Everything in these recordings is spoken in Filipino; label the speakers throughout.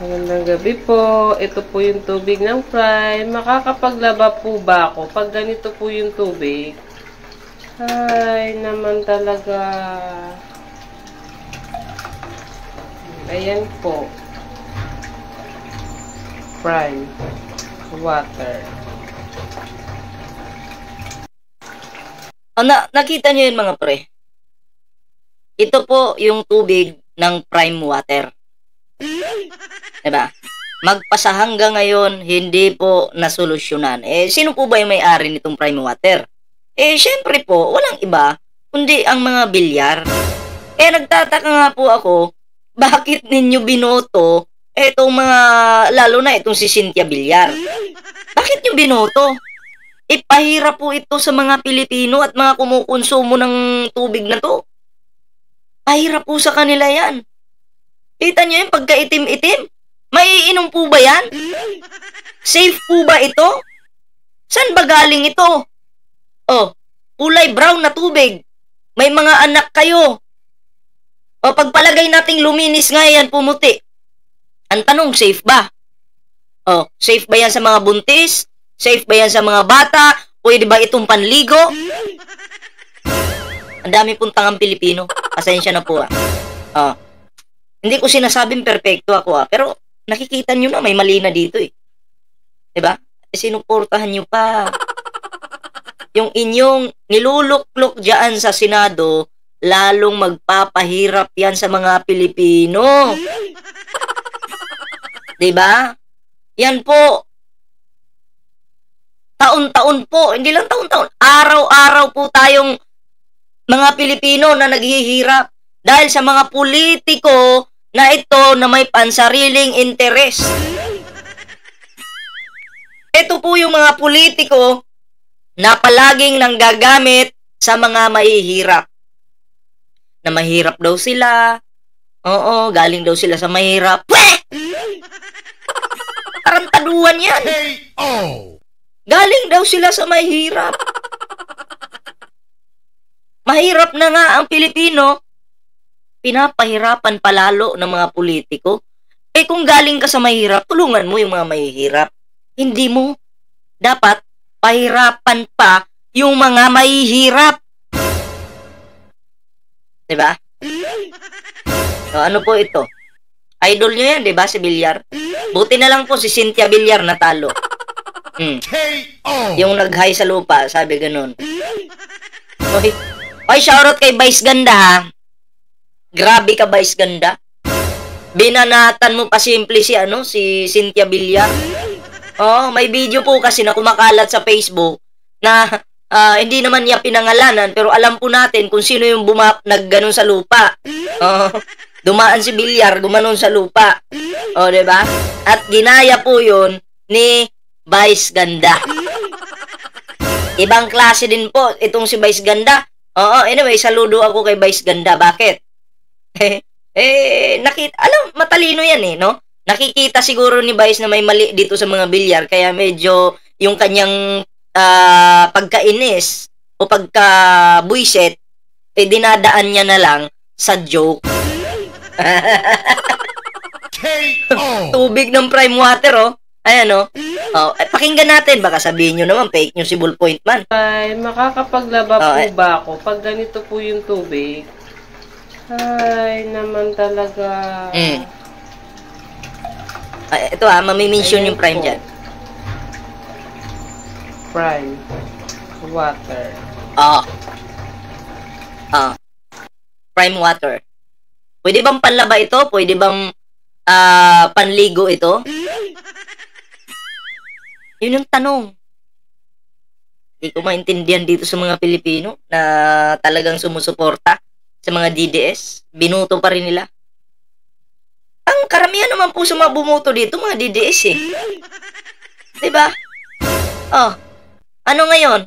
Speaker 1: Magandang gabi po. Ito po yung tubig ng Prime. Makakapaglaba po ba ako pag ganito po yung tubig? Ay, naman talaga. Ayan po. Prime. Water.
Speaker 2: Nakita niyo yun mga pre? Ito po yung tubig ng Prime Water. Diba? Magpasa hanggang ngayon, hindi po nasolusyonan. Sino po ba yung may-ari nitong Prime Water? Syempre po, walang iba, kundi ang mga bilyar. Nagtataka nga po ako, bakit ninyo binoto etong mga, lalo na itong si Cynthia Villar? Bakit nyo binoto? Pahirap po ito sa mga Pilipino at mga kumukonsumo ng tubig na to. Pahirap po sa kanila yan. Kita nyo yung pagkaitim-itim? Maiinom po ba yan? Safe po ba ito? Saan ba galing ito? Oh, kulay brown na tubig. May mga anak kayo. O pagpalagay nating luminis nga yan, pumuti. Ang tanong, safe ba? Oh, safe ba yan sa mga buntis? Safe ba yan sa mga bata? Pwede ba itong panligo? Ang dami pong tangang Pilipino. Pasensya na po ah. Hindi ko sinasabing perfecto ako pero nakikita nyo na may mali na dito eh. Diba? Sinuportahan nyo pa. Yung inyong niluluklok dyan sa Senado, lalong magpapahirap yan sa mga Pilipino. Diba? Yan po. Taon-taon po, hindi lang taon-taon, araw-araw po tayong mga Pilipino na naghihirap dahil sa mga politiko na ito na may pansariling interes. Ito po yung mga politiko na palaging nanggagamit sa mga mahihirap. Na mahirap daw sila. Oo, galing daw sila sa mahirap. Pweh! Tarantaduhan yan. Galing daw sila sa mahirap. Mahirap na nga ang Pilipino, pinapahirapan palalo ng mga politiko. Kung galing ka sa mahirap, tulungan mo yung mga mahihirap. Hindi mo dapat pahirapan pa yung mga mahihirap. Diba? So, ano po ito? Idol nyo yan, diba, si Villar? Buti na lang po si Cynthia Villar natalo. Yung nag-high sa lupa, sabi ganun. Oy, shoutout kay Vice Ganda ha. Grabe ka, Vice Ganda. Binanatan mo pa simple si Cynthia Villar. May video po kasi na kumakalat sa Facebook na hindi naman niya pinangalanan pero alam po natin kung sino yung nagganon sa lupa. Dumaan si Villar, gumanon sa lupa. Diba? At ginaya po yun ni Vice Ganda. Ibang klase din po itong si Vice Ganda. Anyway, saludo ako kay Vice Ganda. Bakit? Matalino yan no? Nakikita siguro ni Vice na may mali dito sa mga bilyar, kaya medyo yung kanyang pagkainis o pagka-buisit, dinadaan niya na lang sa joke. Tubig ng Prime Water, ayan, pakinggan natin. Baka sabihin nyo naman, fake news si Bullpoint Man.
Speaker 1: Ay, makakapaglaba po ba ako pag ganito po yung tubig? Ay, naman talaga.
Speaker 2: Ito mamimension yung Prime dyan.
Speaker 1: Prime Water.
Speaker 2: Prime Water. Pwede bang panlaba ito? Pwede bang panligo ito? Yun yung tanong. Hindi ko maintindihan dito sa mga Pilipino na talagang sumusuporta sa mga DDS. Binuto pa rin nila. Ang karamihan naman po sa mga bumoto dito, mga DDS eh. Diba? Ano ngayon?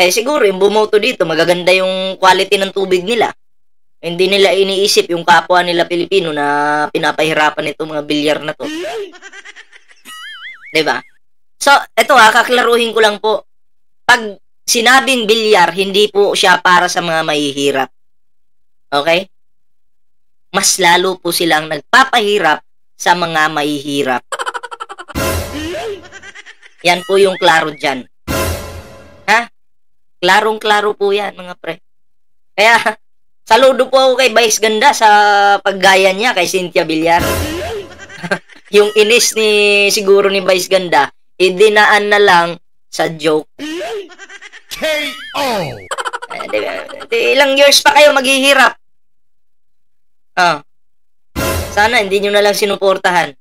Speaker 2: Siguro yung bumoto dito, magaganda yung quality ng tubig nila. Hindi nila iniisip yung kapwa nila Pilipino na pinapahirapan itong mga bilyar na to. Diba? So, ito kaklaruhin ko lang po. Pag sinabing bilyar, hindi po siya para sa mga mahihirap. Okay? Mas lalo po silang nagpapahirap sa mga mahihirap. Yan po yung klaro dyan. Ha? Klarong-klaro po yan, mga pre. Kaya, saludo po ako kay Vice Ganda sa paggaya niya kay Cynthia Villar. Yung inis siguro ni Vice Ganda, idinaan na lang sa joke.
Speaker 3: KO!
Speaker 2: Ilang years pa kayo maghihirap? Sana hindi nyo na lang sinuportahan.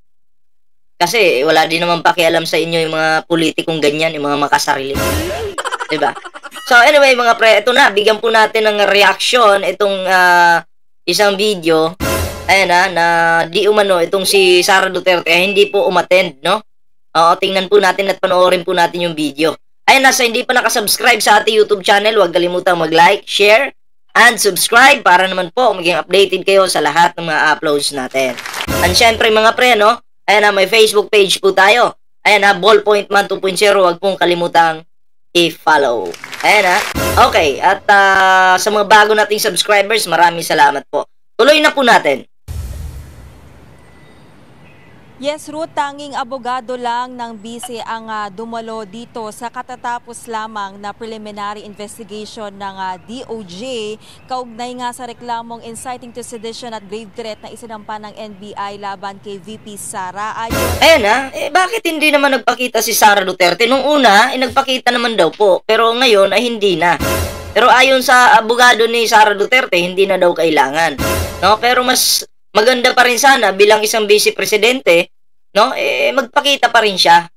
Speaker 2: Kasi wala din naman pakialam sa inyo yung mga politikong ganyan, yung mga makasarili. Diba? So anyway mga pre, ito na, bigyan po natin ng reaction itong isang video. Ayan na di umano itong si Sara Duterte hindi po umattend, no? Tingnan po natin at panoorin po natin yung video. Ayan na, sa hindi pa nakasubscribe sa ating YouTube channel, huwag kalimutang mag-like, share, and subscribe para naman po maging updated kayo sa lahat ng mga uploads natin. And syempre mga pre, no? Ayan na, may Facebook page po tayo. Ayan na, Ballpoint Man 2.0, huwag pong kalimutang i-follow. Ayan na. Okay, at sa mga bago nating subscribers, maraming salamat po. Tuloy na po natin.
Speaker 4: Yes, Ruth, tanging abogado lang ng bise ang dumalo dito sa katatapos lamang na preliminary investigation ng DOJ kaugnay nga sa reklamong inciting to sedition at grave threat na isinampa ng NBI laban kay VP Sara.
Speaker 2: Ayan bakit hindi naman nagpakita si Sara Duterte? Nung una, nagpakita naman daw po, pero ngayon ay hindi na. Pero ayon sa abogado ni Sara Duterte, hindi na daw kailangan. No? Pero mas maganda pa rin sana bilang isang vice presidente, no? Magpakita pa rin siya.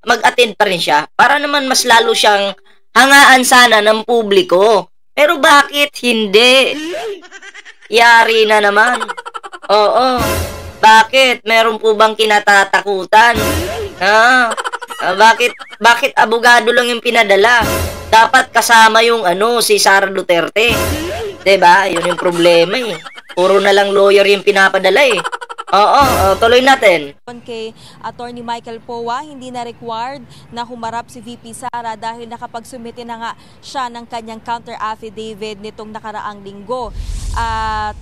Speaker 2: Mag-attend pa rin siya para naman mas lalo siyang hangaan sana ng publiko. Pero bakit bakit? Yari na naman. Oo. Bakit? Meron po bang kinatatakutan? Bakit abogado lang yung pinadala? Dapat kasama yung si Sara Duterte. 'Di ba? Yun yung problema eh. Puro na lang lawyer yung pinapadala eh. Tuloy natin.
Speaker 4: Kay Attorney Michael Poa, hindi na required na humarap si VP Sara dahil nakapagsumite na nga siya ng kanyang counter affidavit nitong nakaraang linggo. At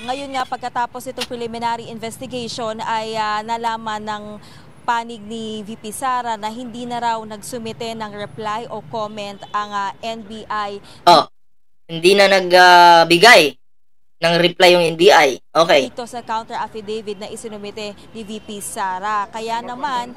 Speaker 4: ngayon nga pagkatapos itong preliminary investigation ay nalaman ng panig ni VP Sara na hindi na raw nagsumite ng reply o comment ang NBI.
Speaker 2: Hindi na nagbigay ng reply yung NBI. Okay.
Speaker 4: Ito sa counter affidavit na isinumite ni VP Sara. Kaya naman,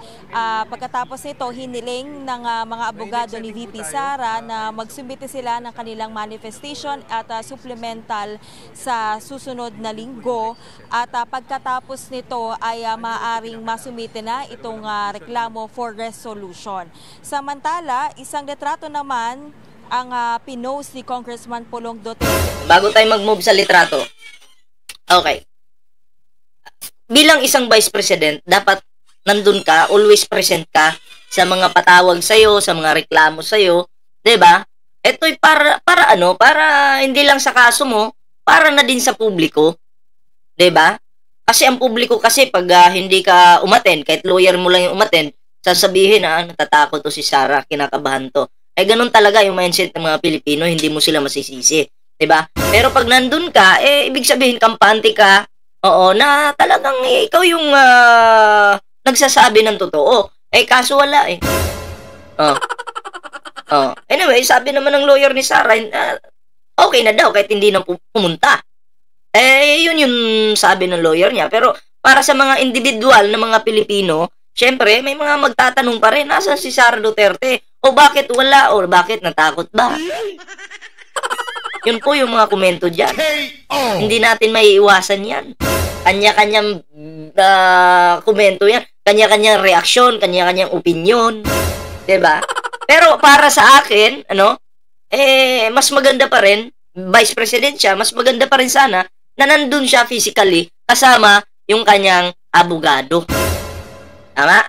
Speaker 4: pagkatapos nito, hiniling ng mga abogado ni VP Sara na magsumite sila ng kanilang manifestation at supplemental sa susunod na linggo. At pagkatapos nito ay maaaring masumite na itong reklamo for resolution. Samantala, isang litrato naman ang pinost ni Congressman Pulong Duterte.
Speaker 2: Bago tayo mag-move sa litrato. Okay. Bilang isang vice president, dapat nandun ka, always present ka sa mga patawag sa'yo, sa mga reklamo sa'yo. 'Di ba? Ito'y para hindi lang sa kaso mo, para na din sa publiko. 'Di ba? Kasi ang publiko kasi pag hindi ka umattend, kahit lawyer mo lang yung umattend, sasabihin natatakot to si Sara, kinakabahan to. Ganun talaga yung mindset ng mga Pilipino, hindi mo sila masisisi, 'di ba? Pero pag nandun ka, ibig sabihin kampante ka, na talagang ikaw yung nagsasabi ng totoo. Kaso wala eh. Anyway, sabi naman ng lawyer ni Sara, okay na daw kahit hindi na pumunta. Yun yung sabi ng lawyer niya. Pero para sa mga individual na mga Pilipino, syempre, may mga magtatanong pa rin, nasaan si Sara Duterte? O bakit wala? O bakit natakot ba? Yun po yung mga komento dyan. Hindi natin maiiwasan yan. Kanya-kanyang komento yan. Kanya-kanyang reaksyon, kanya-kanyang opinion. 'Di ba? Pero para sa akin, mas maganda pa rin, vice president siya, mas maganda pa rin sana na nandun siya physically kasama yung kanyang abogado. Tama?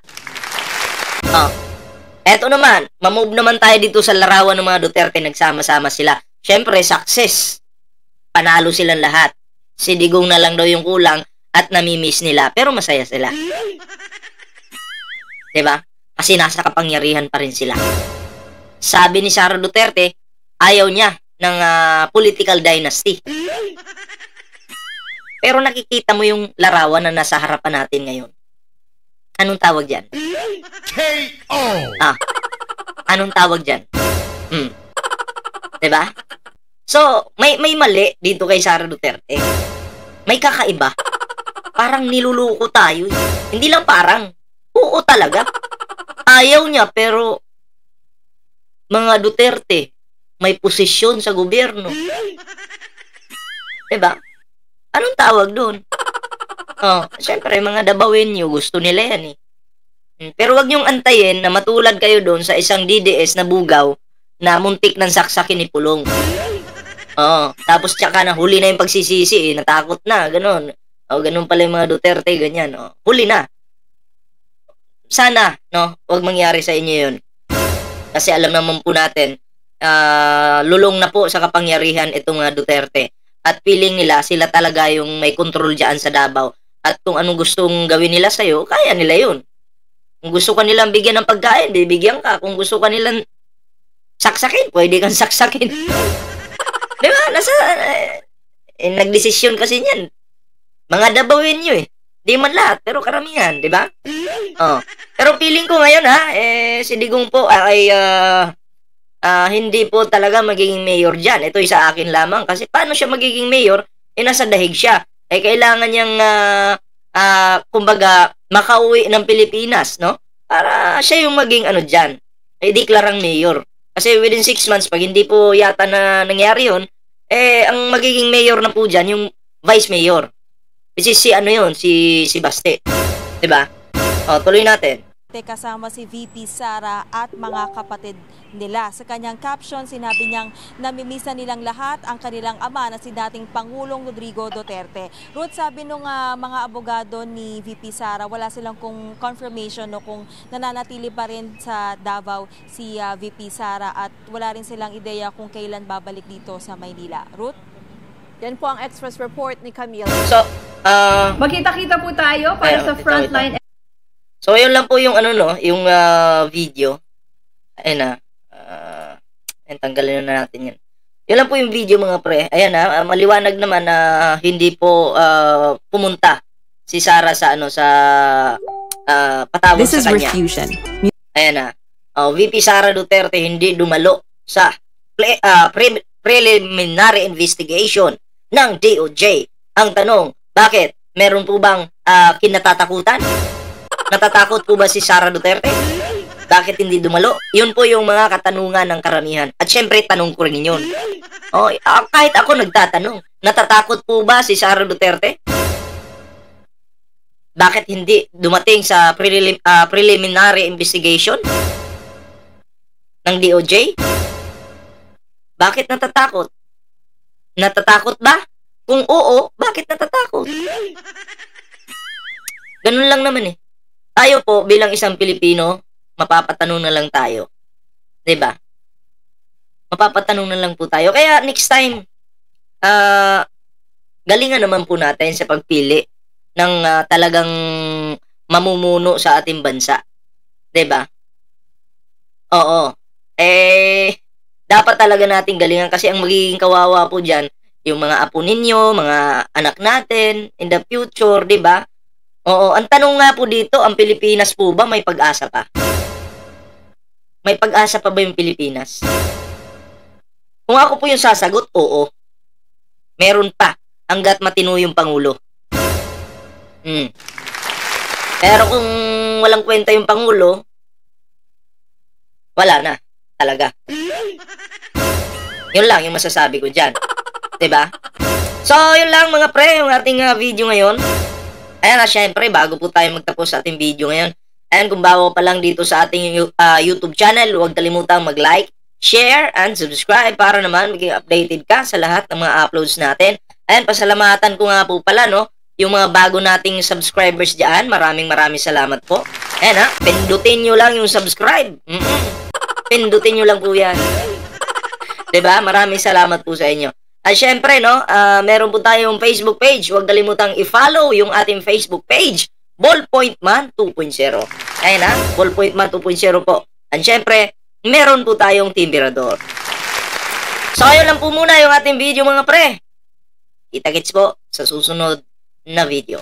Speaker 2: Eto naman, mamove naman tayo dito sa larawan ng mga Duterte, nagsama-sama sila. Syempre, success. Panalo silang lahat. Si Digong na lang daw yung kulang at namimiss nila, pero masaya sila. Diba? Kasi nasa kapangyarihan pa rin sila. Sabi ni Sara Duterte, ayaw niya ng political dynasty. pero nakikita mo yung larawan na nasa harapan natin ngayon. Anong tawag dyan?
Speaker 3: KO.
Speaker 2: Anong tawag dyan? Diba? So, may mali dito kay Sara Duterte. May kakaiba. Parang niluluko tayo. Hindi lang parang. Oo talaga. Ayaw niya, pero mga Duterte, may posisyon sa gobyerno. Diba? Anong tawag doon? Siyempre, mga Dabawenyo, gusto nila yan eh. Pero wag niyong antayin na matulad kayo doon sa isang DDS na bugaw na muntik ng saksakin ni Pulong. Tapos tsaka na huli na yung pagsisisi eh, natakot na, ganun. Ganun pala yung mga Duterte, ganyan. Huli na. Sana, no, wag mangyari sa inyo yun. Kasi alam naman po natin, lulong na po sa kapangyarihan itong Duterte. At feeling nila, sila talaga yung may control dyan sa Davao. At kung anong gustong gawin nila sa'yo, kaya nila yun. Kung gusto ka nilang bigyan ng pagkain, bibigyan ka. Kung gusto ka nilang saksakin, pwede kang saksakin. Diba? Nagdesisyon kasi niyan. Mga Dabawenyo eh. Di man lahat, pero karamihan, diba? Pero feeling ko ngayon si Digong po ay hindi po talaga magiging mayor dyan. Ito sa akin lamang. Kasi paano siya magiging mayor? Nasa dahig siya. Kailangan niyang kumbaga makauwi ng Pilipinas, no? Para siya yung maging dyan. Deklarang mayor. Kasi within 6 months, pag hindi po yata na nangyari yun, ang magiging mayor na po dyan, yung vice mayor. Which is si Baste. Diba? Tuloy natin.
Speaker 4: Kasama si VP Sara at mga kapatid nila. Sa kanyang caption, sinabi niyang namimisa nilang lahat ang kanilang ama na si dating Pangulong Rodrigo Duterte. Ruth, sabi nung mga abogado ni VP Sara, wala silang confirmation kung nananatili pa rin sa Davao si VP Sara at wala rin silang ideya kung kailan babalik dito sa Maynila. Ruth? Yan po ang Express Report ni Camille.
Speaker 2: So,
Speaker 5: magkita-kita po tayo para sa Frontline.
Speaker 2: So, yun lang po yung yung video. Ayan tanggalin na natin yan. Yun lang po yung video mga pre. Ayan maliwanag naman na hindi po pumunta si Sara sa patawag sa kanya. Refusion. Ayan VP Sara Duterte hindi dumalo sa preliminary investigation ng DOJ. Ang tanong, bakit? Meron po bang kinatatakutan? Natatakot po ba si Sara Duterte? Bakit hindi dumalo? Yun po yung mga katanungan ng karamihan. At syempre, tanong ko rin yun. Kahit ako nagtatanong, natatakot po ba si Sara Duterte? Bakit hindi dumating sa preliminary investigation ng DOJ? Bakit natatakot? Natatakot ba? Kung oo, bakit natatakot? Ganun lang naman eh. Tayo po bilang isang Pilipino, mapapatanong na lang tayo. 'Di ba? Mapapatanong na lang po tayo. Kaya next time, galingan naman po natin sa pagpili ng talagang mamumuno sa ating bansa. 'Di ba? Oo. Dapat talaga nating galingan kasi ang magiging kawawa po diyan yung mga apo ninyo, mga anak natin in the future, 'di ba? Oo, ang tanong nga po dito, ang Pilipinas po ba may pag-asa pa? May pag-asa pa ba yung Pilipinas? Kung ako po yung sasagot, oo. Meron pa, hanggat matino yung Pangulo. Pero kung walang kwenta yung Pangulo, wala na, talaga. Yun lang yung masasabi ko dyan. Diba? So, yun lang mga pre, yung ating video ngayon. Ayan syempre, bago po tayo magtapos sa ating video ngayon. Ayan, kung bago pa lang dito sa ating YouTube channel, huwag kalimutang mag-like, share, and subscribe para naman maging updated ka sa lahat ng mga uploads natin. Ayan, pasalamatan ko nga po pala, no, yung mga bago nating subscribers dyan. Maraming salamat po. Ayan pindutin nyo lang yung subscribe. Pindutin nyo lang po yan. Diba? Maraming salamat po sa inyo. At syempre, no, meron po tayong Facebook page. Huwag kalimutang i-follow yung ating Facebook page, Ballpoint Man 2.0. Ayan Ballpoint Man 2.0 po. At syempre, meron po tayong Timberador. So, ayun lang po muna yung ating video mga pre. Kita-kits po sa susunod na video.